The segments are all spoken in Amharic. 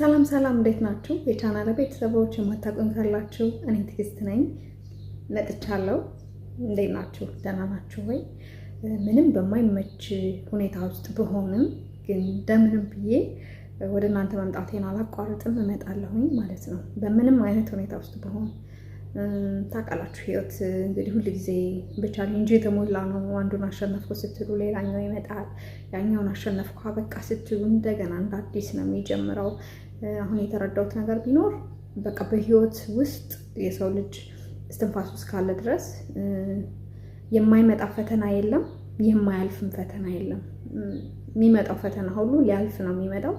ሰላም ሰላም፣ እንዴት ናችሁ? የቻናል ቤተሰቦች የማታውቁኝ ካላችሁ እኔ ትዕግስት ነኝ። መጥቻለሁ። እንዴት ናችሁ? ደህና ናችሁ ወይ? ምንም በማይመች ሁኔታ ውስጥ ብሆንም ግን እንደምንም ብዬ ወደ እናንተ መምጣቴን አላቋርጥም፣ እመጣለሁኝ ማለት ነው። በምንም አይነት ሁኔታ ውስጥ ብሆን ታውቃላችሁ፣ ህይወት እንግዲህ ሁል ጊዜ በቻሌንጅ የተሞላ ነው። አንዱን አሸነፍኩ ስትሉ ሌላኛው ይመጣል። ያኛውን አሸነፍኩ በቃ ስትሉ እንደገና እንደ አዲስ ነው የሚጀምረው። አሁን የተረዳሁት ነገር ቢኖር በቃ በህይወት ውስጥ የሰው ልጅ እስትንፋስ ውስጥ ካለ ድረስ የማይመጣ ፈተና የለም፣ የማያልፍም ፈተና የለም። የሚመጣው ፈተና ሁሉ ሊያልፍ ነው የሚመጣው።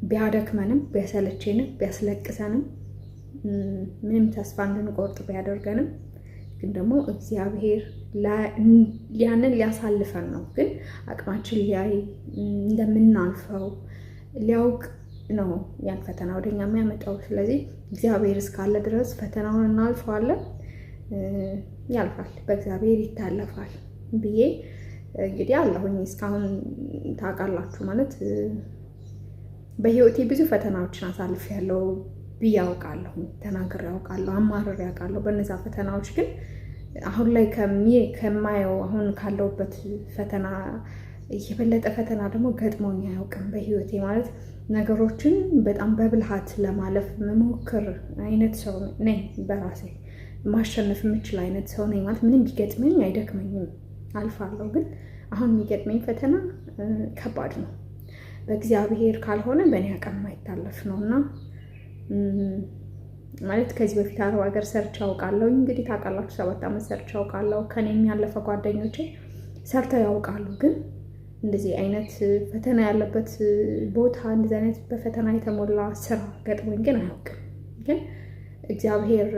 ቢያደክመንም፣ ቢያሰለቼንም፣ ቢያስለቅሰንም፣ ምንም ተስፋ እንድንቆርጥ ቢያደርገንም ግን ደግሞ እግዚአብሔር ያንን ሊያሳልፈን ነው። ግን አቅማችን ሊያይ እንደምናልፈው ሊያውቅ ነው ያን ፈተና ወደኛ የሚያመጣው። ስለዚህ እግዚአብሔር እስካለ ድረስ ፈተናውን እናልፈዋለን። ያልፋል፣ በእግዚአብሔር ይታለፋል ብዬ እንግዲህ አለሁኝ። እስካሁን ታውቃላችሁ ማለት በህይወቴ ብዙ ፈተናዎችን አሳልፌያለሁ ብዬ አውቃለሁ፣ ተናግሬ አውቃለሁ፣ አማርሬ አውቃለሁ። በእነዛ ፈተናዎች ግን አሁን ላይ ከማየው አሁን ካለውበት ፈተና የበለጠ ፈተና ደግሞ ገጥሞኝ አያውቅም በህይወቴ። ማለት ነገሮችን በጣም በብልሃት ለማለፍ መሞክር አይነት ሰው ነኝ። በራሴ ማሸነፍ የምችል አይነት ሰው ነኝ። ማለት ምንም ቢገጥመኝ አይደክመኝም፣ አልፋለሁ። ግን አሁን የሚገጥመኝ ፈተና ከባድ ነው። በእግዚአብሔር ካልሆነ በእኔ አቅም የማይታለፍ ነው እና ማለት ከዚህ በፊት አረብ ሀገር ሰርቼ አውቃለሁ። እንግዲህ ታውቃላችሁ 7 ዓመት ሰርቼ አውቃለሁ። ከኔም ያለፈ ጓደኞቼ ሰርተው ያውቃሉ። ግን እንደዚህ አይነት ፈተና ያለበት ቦታ፣ እንደዚህ አይነት በፈተና የተሞላ ስራ ገጥሞኝ ግን አያውቅም። ግን እግዚአብሔር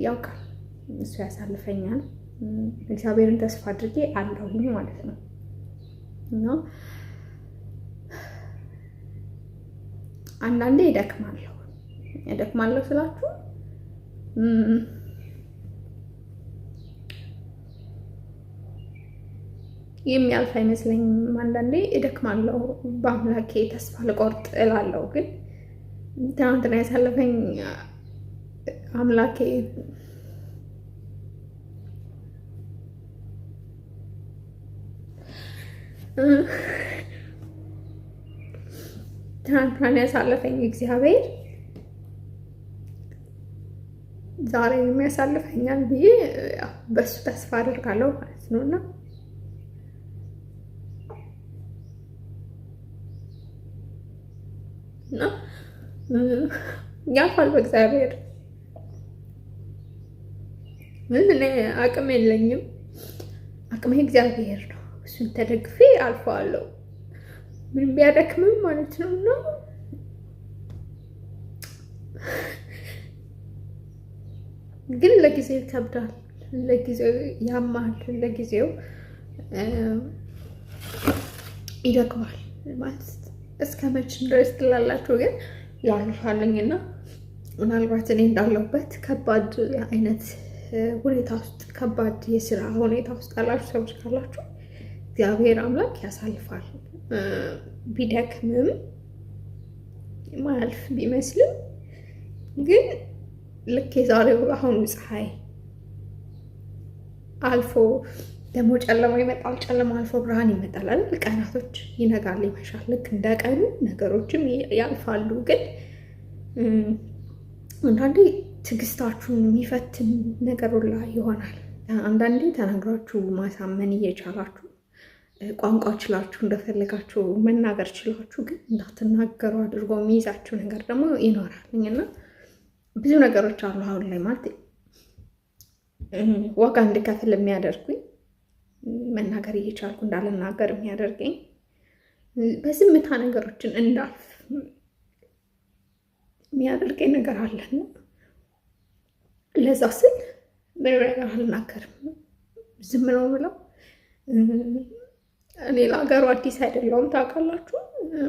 ያውቃል፣ እሱ ያሳልፈኛል። እግዚአብሔርን ተስፋ አድርጌ አለሁኝ ማለት ነው እና አንዳንዴ እደክማለሁ ስላችሁ የሚያልፍ አይመስለኝም። አንዳንዴ እደክማለሁ፣ በአምላኬ ተስፋ ልቆርጥ እላለሁ። ግን ትናንትና ያሳለፈኝ አምላኬ ትናንትና ያሳለፈኝ እግዚአብሔር ዛሬ የሚያሳልፈኛል ብዬ በሱ ተስፋ አደርጋለሁ ማለት ነው እና ያልፋል በእግዚአብሔር። ምን እኔ አቅም የለኝም፣ አቅሜ እግዚአብሔር ነው። እሱን ተደግፌ አልፈዋለሁ። ምን ቢያደክምም ማለት ነው እና ግን ለጊዜው ይከብዳል፣ ለጊዜው ያማል፣ ለጊዜው ይደክማል። ማለት እስከ መቼ ድረስ ትላላችሁ? ግን ያልፋልኝና ምናልባት እኔ እንዳለሁበት ከባድ አይነት ሁኔታ ውስጥ፣ ከባድ የስራ ሁኔታ ውስጥ ያላችሁ ሰዎች ካላችሁ እግዚአብሔር አምላክ ያሳልፋል። ቢደክምም ማያልፍ ቢመስልም ግን ልክ የዛሬው አሁኑ ፀሐይ አልፎ ደግሞ ጨለማ ይመጣል፣ ጨለማ አልፎ ብርሃን ይመጣል አይደል? ቀናቶች ይነጋል፣ ይመሻል። ልክ እንደ ቀኑ ነገሮችም ያልፋሉ። ግን አንዳንዴ ትዕግስታችሁን የሚፈትን ነገር ሁላ ይሆናል። አንዳንዴ ተናግራችሁ ማሳመን እየቻላችሁ ቋንቋ ችላችሁ እንደፈለጋችሁ መናገር ችላችሁ ግን እንዳትናገሩ አድርጎ የሚይዛችሁ ነገር ደግሞ ይኖራል እና ብዙ ነገሮች አሉ አሁን ላይ ማለት ዋጋ እንድከፍል የሚያደርጉኝ፣ መናገር እየቻልኩ እንዳልናገር የሚያደርገኝ፣ በዝምታ ነገሮችን እንዳልፍ የሚያደርገኝ ነገር አለና ለዛ ስል ምንም ነገር አልናገርም፣ ዝም ነው ብለው። እኔ ለሀገሩ አዲስ አይደለሁም ታውቃላችሁ።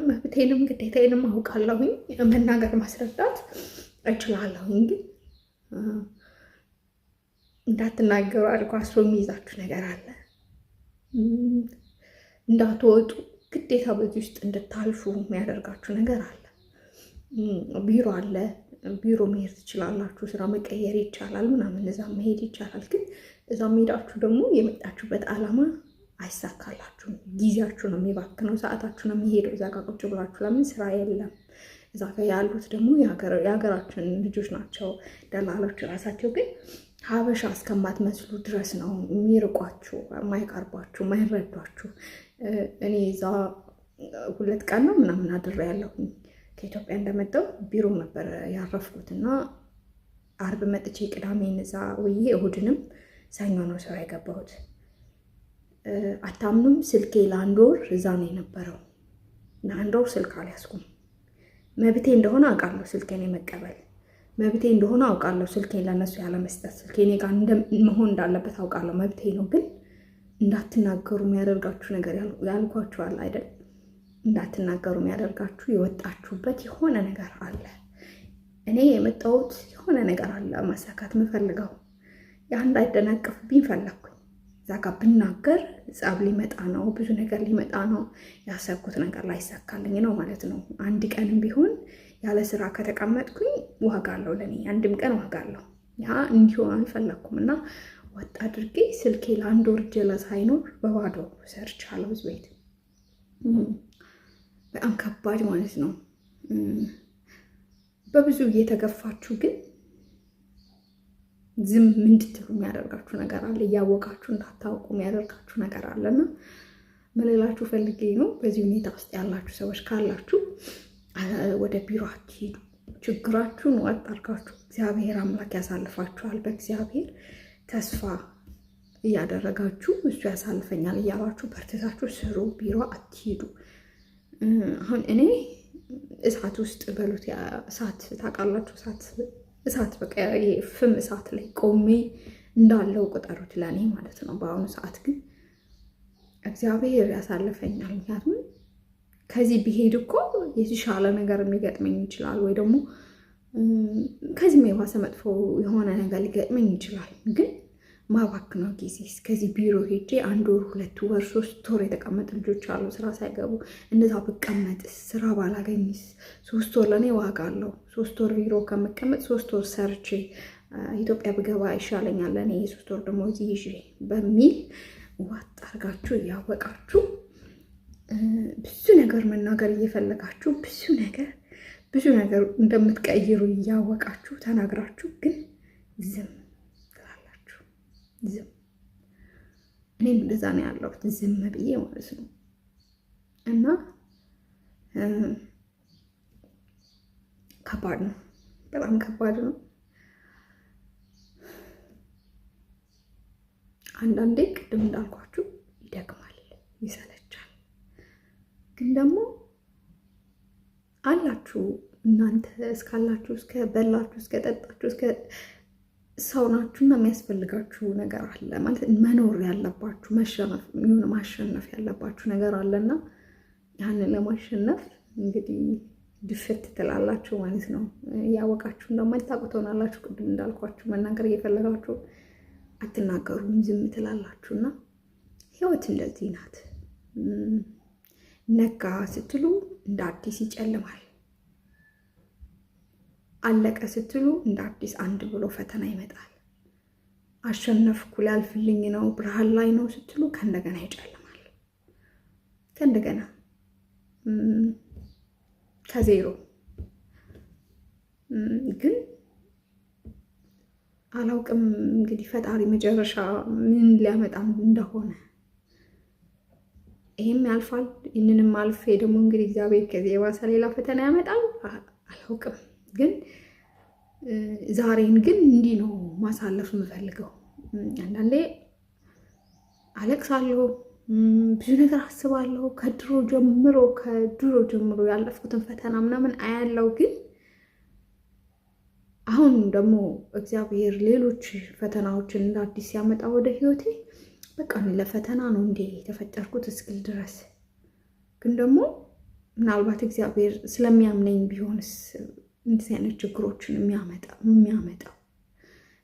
መብቴንም ግዴታዬንም አውቃለሁኝ። መናገር ማስረዳት እችላለሁኝ። ግን እንዳትናገሩ አድርጎ አስሮ የሚይዛችሁ ነገር አለ። እንዳትወጡ ግዴታ በዚህ ውስጥ እንድታልፉ የሚያደርጋችሁ ነገር አለ። ቢሮ አለ። ቢሮ መሄድ ትችላላችሁ። ስራ መቀየር ይቻላል ምናምን፣ እዛ መሄድ ይቻላል። ግን እዛ መሄዳችሁ ደግሞ የመጣችሁበት ዓላማ አይሳካላችሁም። ጊዜያችሁ ነው የሚባክነው፣ ሰዓታችሁ ነው የሚሄደው እዛ ጋር ቁጭ ብላችሁ። ለምን ስራ የለም። እዛ ጋር ያሉት ደግሞ የሀገራችን ልጆች ናቸው ደላሎች ራሳቸው። ግን ሀበሻ እስከማትመስሉ ድረስ ነው የሚርቋችሁ፣ የማይቀርቧችሁ፣ የማይረዷችሁ። እኔ እዛ 2 ቀን ነው ምናምን አድሬያለሁኝ። ከኢትዮጵያ እንደመጣሁ ቢሮ ነበር ያረፍኩት እና አርብ መጥቼ ቅዳሜን እዛ ውዬ እሁድንም ሰኞ ነው ስራ የገባሁት። አታምኑም፣ ስልኬ ለ1 ወር እዛ ነው የነበረው። ለ1 ወር ስልክ አልያዝኩም። መብቴ እንደሆነ አውቃለሁ፣ ስልኬን የመቀበል መብቴ እንደሆነ አውቃለሁ። ስልኬን ለነሱ ያለመስጠት፣ ስልኬ እኔ ጋር መሆን እንዳለበት አውቃለሁ፣ መብቴ ነው። ግን እንዳትናገሩ የሚያደርጋችሁ ነገር ያልኳችኋል አይደል? እንዳትናገሩ የሚያደርጋችሁ የወጣችሁበት የሆነ ነገር አለ። እኔ የመጣሁት የሆነ ነገር አለ ማሳካት የምፈልገው። ያ እንዳይደናቀፍብኝ ፈለግኩኝ። እዛ ጋር ብናገር ጸብ ሊመጣ ነው፣ ብዙ ነገር ሊመጣ ነው፣ ያሰብኩት ነገር ላይሳካልኝ ነው ማለት ነው። አንድ ቀንም ቢሆን ያለ ስራ ከተቀመጥኩኝ ዋጋ አለው፣ ለእኔ አንድም ቀን ዋጋ አለው። ያ እንዲሆን አልፈለግኩም እና ወጥ አድርጌ ስልኬ ለ1 ወር እጄ ላይ ሳይኖር በባዶ ሰርቻለሁ ብዙ ቤት። በጣም ከባድ ማለት ነው። በብዙ እየተገፋችሁ ግን ዝም እንድትሉ የሚያደርጋችሁ ነገር አለ። እያወቃችሁ እንዳታውቁ የሚያደርጋችሁ ነገር አለና ምን ልላችሁ ፈልጌ ነው፣ በዚህ ሁኔታ ውስጥ ያላችሁ ሰዎች ካላችሁ ወደ ቢሮ አትሂዱ። ችግራችሁን ወጥ አድርጋችሁ እግዚአብሔር አምላክ ያሳልፋችኋል። በእግዚአብሔር ተስፋ እያደረጋችሁ እሱ ያሳልፈኛል እያላችሁ በርትታችሁ ስሩ። ቢሮ አትሂዱ። አሁን እኔ እሳት ውስጥ በሉት፣ እሳት ታውቃላችሁ፣ እሳት በቃ ፍም እሳት ላይ ቆሜ እንዳለው ቁጠሩት ለእኔ ማለት ነው። በአሁኑ ሰዓት ግን እግዚአብሔር ያሳልፈኛል። ምክንያቱም ከዚህ ቢሄድ እኮ የተሻለ ነገር የሚገጥመኝ ይችላል፣ ወይ ደግሞ ከዚህም የባሰ መጥፎ የሆነ ነገር ሊገጥመኝ ይችላል። ግን ማባክነው ጊዜ እስከዚህ ቢሮ ሄጄ 1 ወር 2 ወር 3 ወር የተቀመጡ ልጆች አሉ ስራ ሳይገቡ። እንደዛ ብቀመጥስ ስራ ባላገኝስ? 3 ወር ለእኔ ዋጋ አለው። 3 ወር ቢሮ ከመቀመጥ 3 ወር ሰርቼ ኢትዮጵያ ብገባ ይሻለኛል ለእኔ፣ የ3 ወር ደግሞ እዚህ ይዤ በሚል ዋጥ አድርጋችሁ እያወቃችሁ ብዙ ነገር መናገር እየፈለጋችሁ ብዙ ነገር እንደምትቀይሩ እያወቃችሁ ተናግራችሁ ግን ዝም ትላላችሁ። ዝም እኔም እንደዛ ነው ያለሁት፣ ዝም ብዬ ማለት ነው። እና ከባድ ነው፣ በጣም ከባድ ነው። አንዳንዴ ቅድም እንዳልኳችሁ ይደክማል፣ ይሰለቻል። ግን ደግሞ አላችሁ እናንተ እስካላችሁ፣ እስከ በላችሁ፣ እስከ ጠጣችሁ፣ እስከ ሰው ናችሁና የሚያስፈልጋችሁ ነገር አለ ማለት መኖር ያለባችሁ ማሸነፍ ያለባችሁ ነገር አለና ያንን ለማሸነፍ እንግዲህ ድፍት ትላላችሁ ማለት ነው። እያወቃችሁ እንደማታውቁ ትሆናላችሁ። ቅድም እንዳልኳችሁ መናገር እየፈለጋችሁ አትናገሩም፣ ዝም ትላላችሁና ህይወት እንደዚህ ናት። ነጋ ስትሉ እንደ አዲስ ይጨልማል። አለቀ ስትሉ እንደ አዲስ አንድ ብሎ ፈተና ይመጣል። አሸነፍኩ ሊያልፍልኝ ነው ብርሃን ላይ ነው ስትሉ ከእንደገና ይጨልማል። ከእንደገና ከዜሮ ግን አላውቅም እንግዲህ ፈጣሪ መጨረሻ ምን ሊያመጣ እንደሆነ። ይሄም ያልፋል። ይህንንም አልፌ ደግሞ እንግዲህ እግዚአብሔር ከዚህ የባሰ ሌላ ፈተና ያመጣል አላውቅም። ግን ዛሬን ግን እንዲህ ነው ማሳለፍ የምፈልገው። አንዳንዴ አለቅሳለሁ፣ ብዙ ነገር አስባለሁ። ከድሮ ጀምሮ ያለፍኩትን ፈተና ምናምን አያለው። ግን አሁን ደግሞ እግዚአብሔር ሌሎች ፈተናዎችን እንደ አዲስ ሲያመጣ ወደ ህይወቴ በቃ ለፈተና ነው እንዴ የተፈጠርኩት እስክል ድረስ። ግን ደግሞ ምናልባት እግዚአብሔር ስለሚያምነኝ ቢሆንስ እንደዚህ አይነት ችግሮችን የሚያመጣው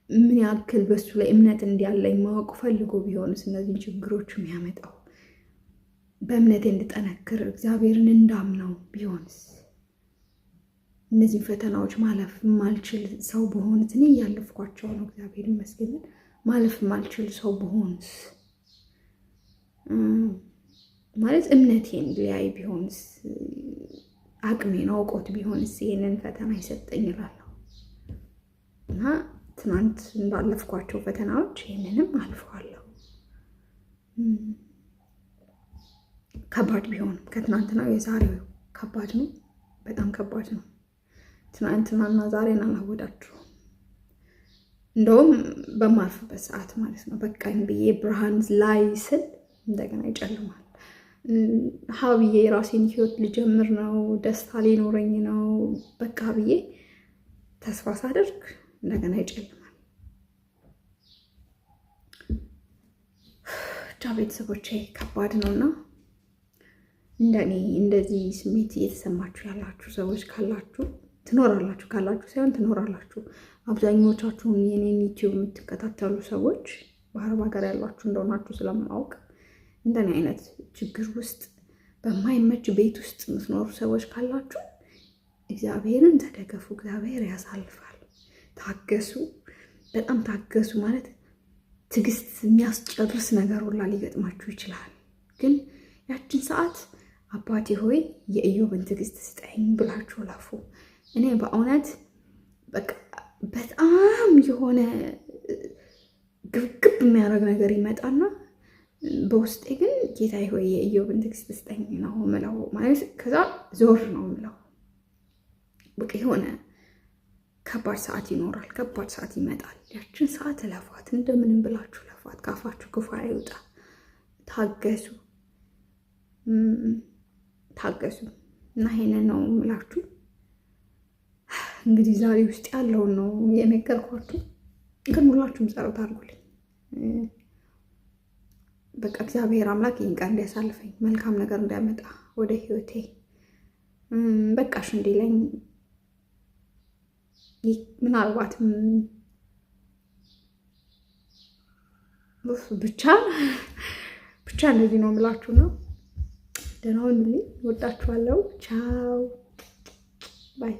ምን ያክል በሱ ላይ እምነት እንዲያለኝ ማወቅ ፈልጎ ቢሆንስ እነዚህን ችግሮች የሚያመጣው በእምነቴ እንድጠነክር እግዚአብሔርን እንዳምነው ቢሆንስ እነዚህን ፈተናዎች ማለፍ የማልችል ሰው በሆንስ? እኔ እያለፍኳቸው ነው፣ እግዚአብሔር ይመስገን። ማለፍ የማልችል ሰው በሆንስ ማለት እምነቴን ሊያይ ቢሆንስ፣ አቅሜን አውቆት ቢሆንስ ይሄንን ፈተና ይሰጠኝ እላለሁ። እና ትናንት እንዳለፍኳቸው ፈተናዎች ይህንንም አልፈዋለሁ። ከባድ ቢሆንም ከትናንትናው የዛሬው ከባድ ነው፣ በጣም ከባድ ነው። ትናንትናና ዛሬን አላወዳችሁ። እንደውም በማርፍበት ሰዓት ማለት ነው በቃኝ ብዬ ብርሃን ላይ ስል እንደገና ይጨልማል። ሀብዬ የራሴን ህይወት ልጀምር ነው፣ ደስታ ሊኖረኝ ነው በቃ ብዬ ተስፋ ሳደርግ እንደገና ይጨልማል። ብቻ ቤተሰቦቼ ከባድ ነውና እንደኔ እንደዚህ ስሜት እየተሰማችሁ ያላችሁ ሰዎች ካላችሁ ትኖራላችሁ፣ ካላችሁ ሳይሆን ትኖራላችሁ። አብዛኞቻችሁን የኔን ዩቲዩብ የምትከታተሉ ሰዎች በአረብ ሀገር ያላችሁ እንደሆናችሁ ስለማወቅ እንደኔ አይነት ችግር ውስጥ በማይመች ቤት ውስጥ የምትኖሩ ሰዎች ካላችሁ እግዚአብሔርን ተደገፉ። እግዚአብሔር ያሳልፋል። ታገሱ፣ በጣም ታገሱ። ማለት ትዕግስት የሚያስጨርስ ነገር ሁላ ሊገጥማችሁ ይችላል። ግን ያችን ሰዓት አባቴ ሆይ የኢዮብን ትዕግስት ስጠኝ ብላችሁ ላፉ። እኔ በእውነት በጣም የሆነ ግብግብ የሚያደርግ ነገር ይመጣና በውስጤ ግን ጌታዬ ሆይ የኢዮብን ትዕግስት ስጠኝ ነው ምለው። ማለት ከዛ ዞር ነው ምለው። በቃ የሆነ ከባድ ሰዓት ይኖራል፣ ከባድ ሰዓት ይመጣል። ያችን ሰዓት ለፋት፣ እንደምንም ብላችሁ ለፋት። ካፋችሁ ክፉ አይውጣ። ታገሱ ታገሱ። እና ይሄንን ነው የምላችሁ። እንግዲህ ዛሬ ውስጥ ያለውን ነው የነገርኳችሁ። ግን ሁላችሁም ጸሎት አድርጉልኝ። በቃ እግዚአብሔር አምላክ ይህን ቀን እንዲያሳልፈኝ፣ መልካም ነገር እንዲያመጣ ወደ ህይወቴ በቃሽ እንዲለኝ፣ ምናልባትም ብቻ እንደዚህ ነው የምላችሁ ነው። ደህና ሁኑልኝ። ወዳችኋለሁ። ቻው ባይ